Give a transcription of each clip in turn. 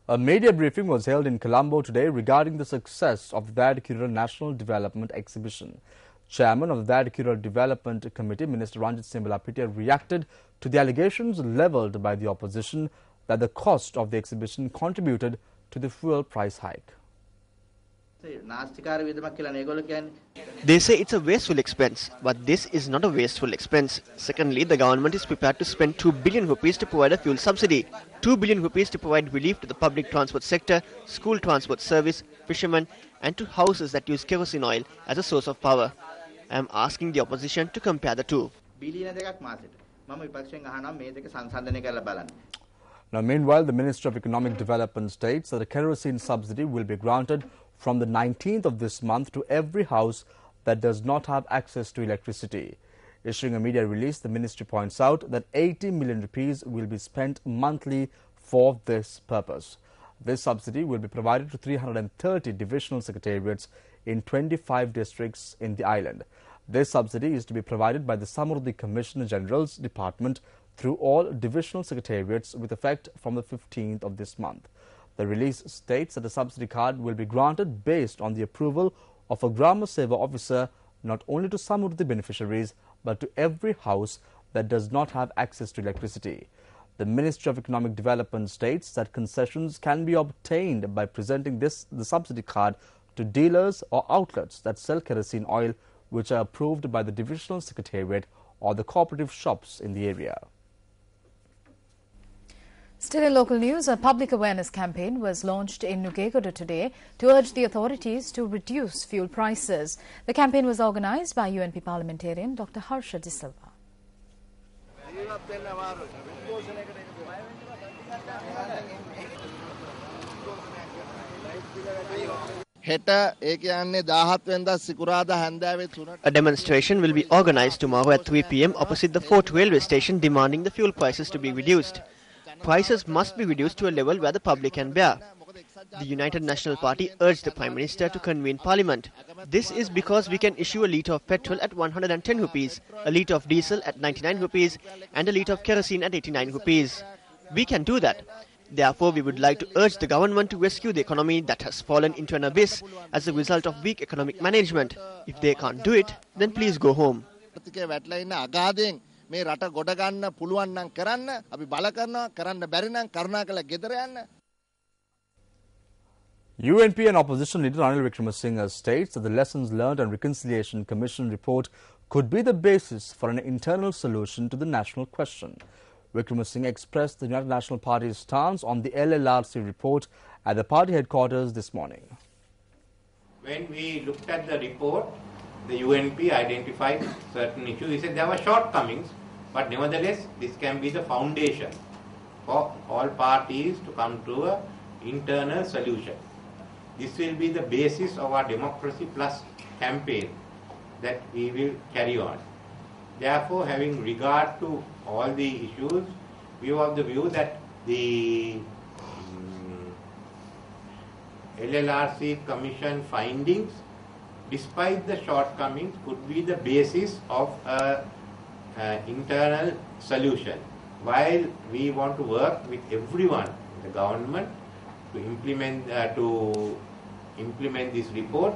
A media briefing was held in Colombo today regarding the success of the Dadikura National Development Exhibition. Chairman of the Dadikura Development Committee, Minister Ranjit Simbalapitiya, reacted to the allegations levelled by the opposition that the cost of the exhibition contributed to the fuel price hike. They say it's a wasteful expense, but this is not a wasteful expense. Secondly, the government is prepared to spend 2 billion rupees to provide a fuel subsidy, 2 billion rupees to provide relief to the public transport sector, school transport service, fishermen, and to houses that use kerosene oil as a source of power. I am asking the opposition to compare the two. Now, meanwhile, the Ministry of Economic Development states that a kerosene subsidy will be granted from the 19th of this month to every house that does not have access to electricity. Issuing a media release, the ministry points out that 80 million rupees will be spent monthly for this purpose. This subsidy will be provided to 330 divisional secretariats in 25 districts in the island. This subsidy is to be provided by the Samruddhi Commissioner General's Department through all divisional secretariats with effect from the 15th of this month. The release states that the subsidy card will be granted based on the approval of a Grama Seva officer not only to Samruddhi beneficiaries but to every house that does not have access to electricity. The Ministry of Economic Development states that concessions can be obtained by presenting the subsidy card to dealers or outlets that sell kerosene oil which are approved by the divisional secretariat or the cooperative shops in the area. Still in local news, a public awareness campaign was launched in Nugegoda today to urge the authorities to reduce fuel prices. The campaign was organised by UNP parliamentarian Dr. Harsha De Silva. A demonstration will be organised tomorrow at 3 p.m. opposite the Fort railway station demanding the fuel prices to be reduced. Prices must be reduced to a level where the public can bear. The United National Party urged the Prime Minister to convene Parliament. This is because we can issue a litre of petrol at 110 rupees, a litre of diesel at 99 rupees and a litre of kerosene at 89 rupees. We can do that. Therefore, we would like to urge the government to rescue the economy that has fallen into an abyss as a result of weak economic management. If they can't do it, then please go home. UNP and opposition leader Ranil Wickremesinghe states that the Lessons Learned and Reconciliation Commission report could be the basis for an internal solution to the national question. Wickremesinghe expressed the United National Party's stance on the LLRC report at the party headquarters this morning. When we looked at the report, the UNP identified certain issues. He said there were shortcomings, but nevertheless, this can be the foundation for all parties to come to an internal solution. This will be the basis of our Democracy Plus campaign that we will carry on. Therefore, having regard to all the issues, we are of the view that the LLRC Commission findings, despite the shortcomings, could be the basis of an internal solution. While we want to work with everyone in the government to implement this report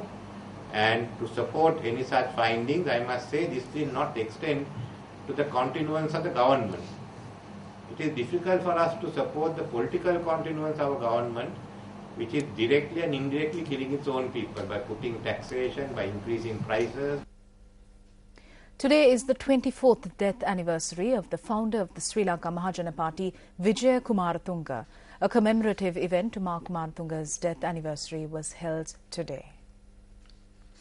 and to support any such findings, I must say this will not extend to the continuance of the government. It is difficult for us to support the political continuance of a government which is directly and indirectly killing its own people by putting taxation, by increasing prices. Today is the 24th death anniversary of the founder of the Sri Lanka Mahajana Party, Vijaya Kumaratunga. A commemorative event to mark Kumaratunga's death anniversary was held today.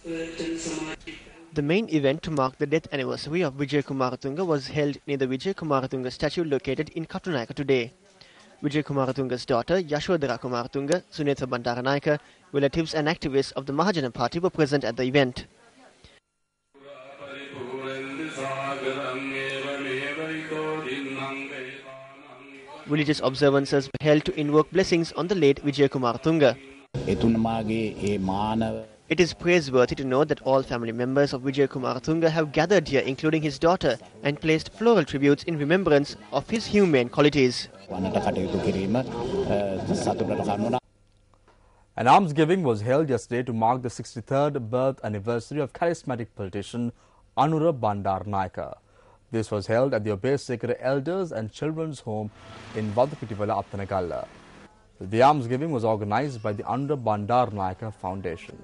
The main event to mark the death anniversary of Vijaya Kumaratunga was held near the Vijaya Kumaratunga statue located in Katunayaka today. Vijaya Kumaratunga's daughter, Yashodhara Kumaratunga, Sunetha Bandaranayaka, relatives and activists of the Mahajana Party were present at the event. Religious observances were held to invoke blessings on the late Vijaya Kumaratunga. It is praiseworthy to note that all family members of Vijaya Kumaratunga have gathered here, including his daughter, and placed floral tributes in remembrance of his humane qualities. An almsgiving was held yesterday to mark the 63rd birth anniversary of charismatic politician Anura Bandaranaike. This was held at the Obesekere Elders and Children's Home in Vadapitivala, Attanagalla. The almsgiving was organized by the Anura Bandaranaike Foundation.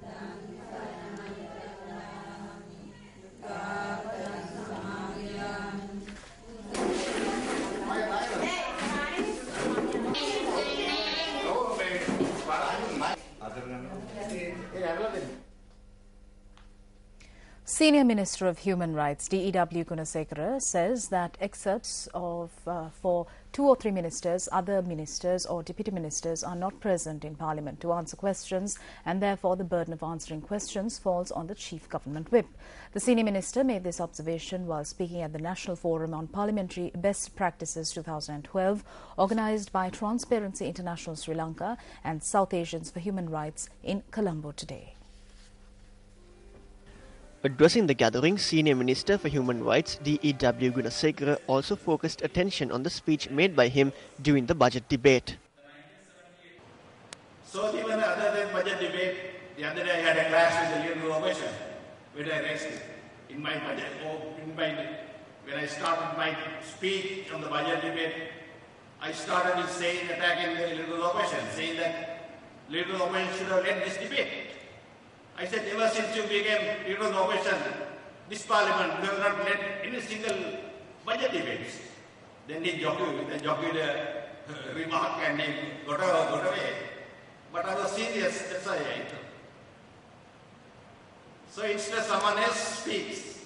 Senior Minister of Human Rights D.E.W. Gunasekara says that excerpts for 2 or 3 ministers, other ministers or deputy ministers are not present in Parliament to answer questions, and therefore the burden of answering questions falls on the Chief Government Whip. The senior minister made this observation while speaking at the National Forum on Parliamentary Best Practices 2012, organised by Transparency International Sri Lanka and South Asians for Human Rights in Colombo today. Addressing the gathering, Senior Minister for Human Rights D.E.W. Gunasekara also focused attention on the speech made by him during the budget debate. So even other than budget debate, the other day I had a clash with the legal opposition when I raised it in my budget, when I started my speech on the budget debate, I started with saying, attacking the legal opposition, saying that legal opposition should have led this debate. I said, ever since you became leader of the opposition, this parliament will not led any single budget debates. Then he jockeyed a remark and he got away. But I was serious, that's why I took. So instead someone else speaks.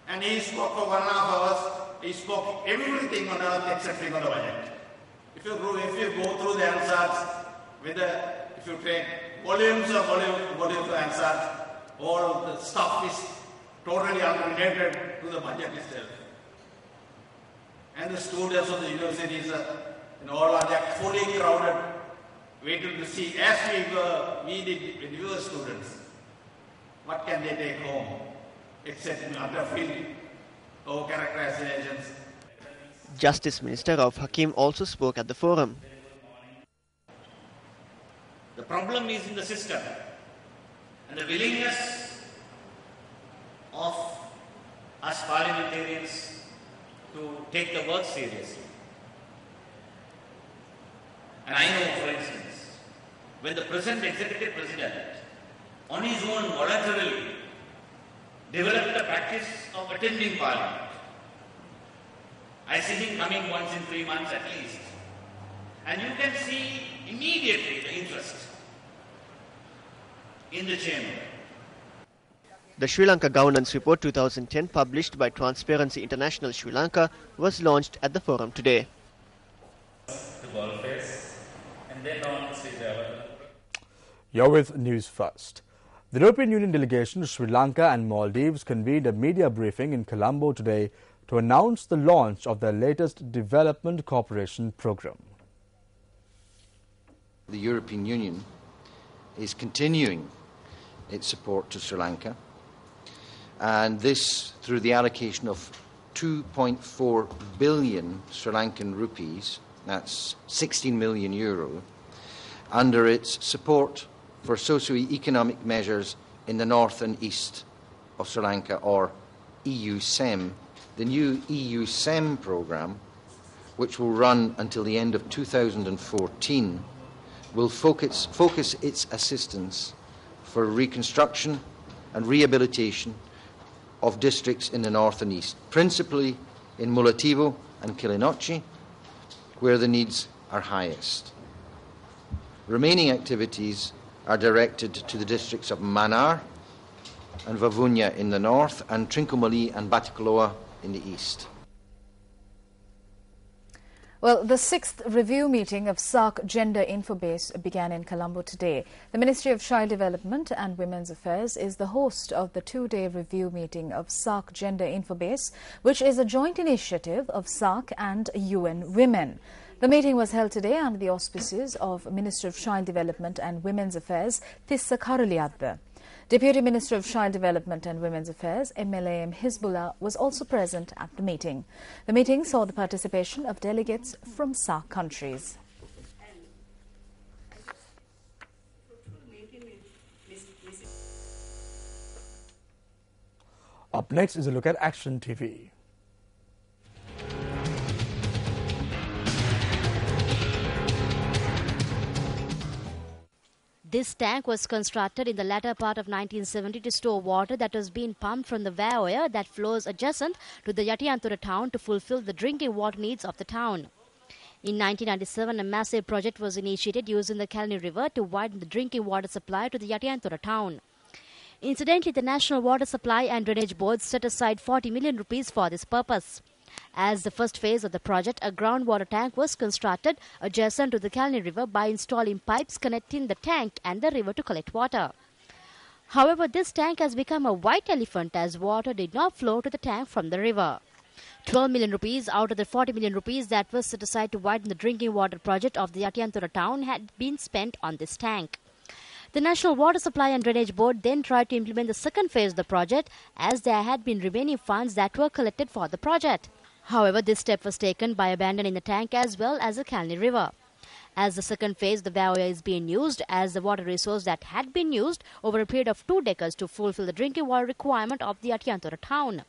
And he spoke for 1.5 hours, he spoke everything on earth except on the budget. If you go through the answers, if you take volumes of answers, all the stuff is totally unrelated to the budget itself. And the students of the universities, all are fully crowded, waiting to see, as we did when we were students, what can they take home, except under field or characterizations. Justice Minister Rauf Hakim also spoke at the forum. The problem is in the system and the willingness of us parliamentarians to take the work seriously. And I know, for instance, when the present executive president on his own voluntarily developed the practice of attending parliament, I see him coming once in 3 months at least. And you can see immediately the interest in the chamber. The Sri Lanka Governance Report 2010, published by Transparency International Sri Lanka, was launched at the forum today. You're with News First. The European Union delegation to Sri Lanka and Maldives convened a media briefing in Colombo today to announce the launch of their latest development cooperation program. The European Union is continuing its support to Sri Lanka, and this through the allocation of 2.4 billion Sri Lankan rupees, that's 16 million euro, under its support for socio-economic measures in the north and east of Sri Lanka, or EU-SEM. The new EU-SEM programme, which will run until the end of 2014, will focus its assistance for reconstruction and rehabilitation of districts in the north and east, principally in Mulativo and Kilinochchi, where the needs are highest. Remaining activities are directed to the districts of Manar and Vavunya in the north, and Trincomalee and Batticaloa in the east. Well, the 6th review meeting of SARC Gender Infobase began in Colombo today. The Ministry of Child Development and Women's Affairs is the host of the 2-day review meeting of SARC Gender Infobase, which is a joint initiative of SARC and UN Women. The meeting was held today under the auspices of Minister of Child Development and Women's Affairs, Tissa Karuliyadda. Deputy Minister of Child Development and Women's Affairs, MLAM Hizbullah, was also present at the meeting. The meeting saw the participation of delegates from SAARC countries. Up next is a look at Action TV. This tank was constructed in the latter part of 1970 to store water that was being pumped from the Vaoya that flows adjacent to the Yatiyanthura town to fulfill the drinking water needs of the town. In 1997, a massive project was initiated using the Kalani River to widen the drinking water supply to the Yatiyanthura town. Incidentally, the National Water Supply and Drainage Board set aside 40 million rupees for this purpose. As the first phase of the project, a groundwater tank was constructed adjacent to the Kalani River by installing pipes connecting the tank and the river to collect water. However, this tank has become a white elephant as water did not flow to the tank from the river. 12 million rupees out of the 40 million rupees that was set aside to widen the drinking water project of the Yatiyanthura town had been spent on this tank. The National Water Supply and Drainage Board then tried to implement the second phase of the project as there had been remaining funds that were collected for the project. However, this step was taken by abandoning the tank as well as the Kalani River. As the second phase, the Vaoya is being used as the water resource that had been used over a period of 2 decades to fulfill the drinking water requirement of the Yatiyanthura town.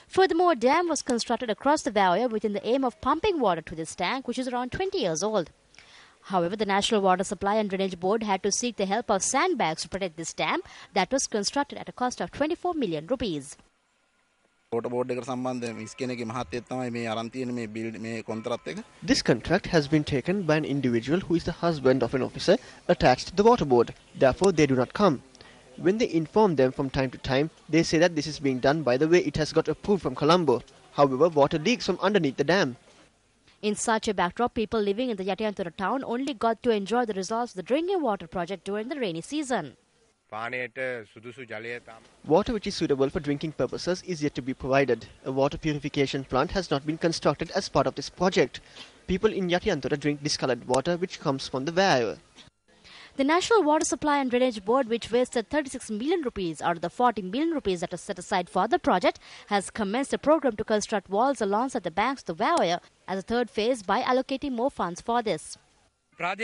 Furthermore, a dam was constructed across the Vaoya within the aim of pumping water to this tank, which is around 20 years old. However, the National Water Supply and Drainage Board had to seek the help of sandbags to protect this dam that was constructed at a cost of 24 million rupees. This contract has been taken by an individual who is the husband of an officer attached to the water board. Therefore, they do not come. When they inform them from time to time, they say that this is being done by the way it has got approved from Colombo. However, water leaks from underneath the dam. In such a backdrop, people living in the Yatiyanthura town only got to enjoy the results of the drinking water project during the rainy season. Water which is suitable for drinking purposes is yet to be provided. A water purification plant has not been constructed as part of this project. People in Yatiyanthura drink discolored water which comes from the Vaoya. The National Water Supply and Drainage Board, which wasted 36 million rupees out of the 40 million rupees that was set aside for the project, has commenced a program to construct walls alongside the banks of the Vaoya as a third phase by allocating more funds for this. As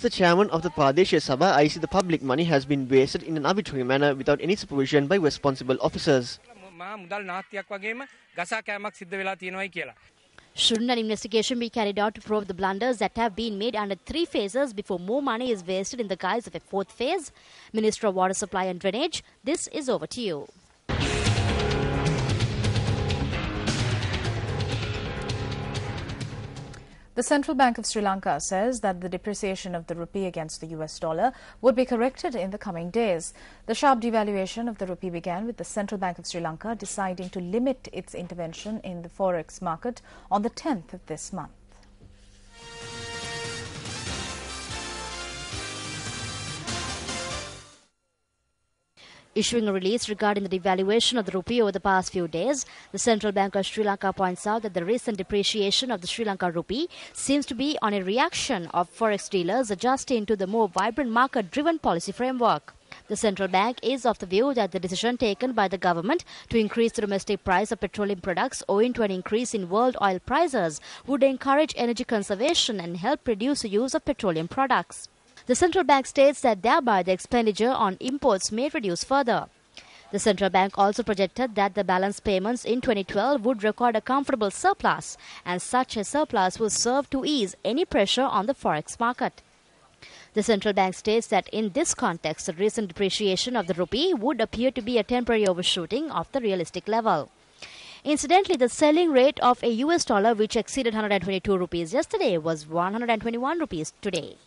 the chairman of the Pradeshya Sabha, I see the public money has been wasted in an arbitrary manner without any supervision by responsible officers. Shouldn't an investigation be carried out to probe the blunders that have been made under 3 phases before more money is wasted in the guise of a 4th phase? Minister of Water Supply and Drainage, this is over to you. The Central Bank of Sri Lanka says that the depreciation of the rupee against the US dollar would be corrected in the coming days. The sharp devaluation of the rupee began with the Central Bank of Sri Lanka deciding to limit its intervention in the forex market on the 10th of this month. Issuing a release regarding the devaluation of the rupee over the past few days, the Central Bank of Sri Lanka points out that the recent depreciation of the Sri Lanka rupee seems to be on a reaction of forex dealers adjusting to the more vibrant market-driven policy framework. The central bank is of the view that the decision taken by the government to increase the domestic price of petroleum products owing to an increase in world oil prices would encourage energy conservation and help reduce the use of petroleum products. The central bank states that thereby the expenditure on imports may reduce further. The central bank also projected that the balance payments in 2012 would record a comfortable surplus, and such a surplus will serve to ease any pressure on the forex market. The central bank states that in this context, the recent depreciation of the rupee would appear to be a temporary overshooting of the realistic level. Incidentally, the selling rate of a US dollar which exceeded 122 rupees yesterday was 121 rupees today.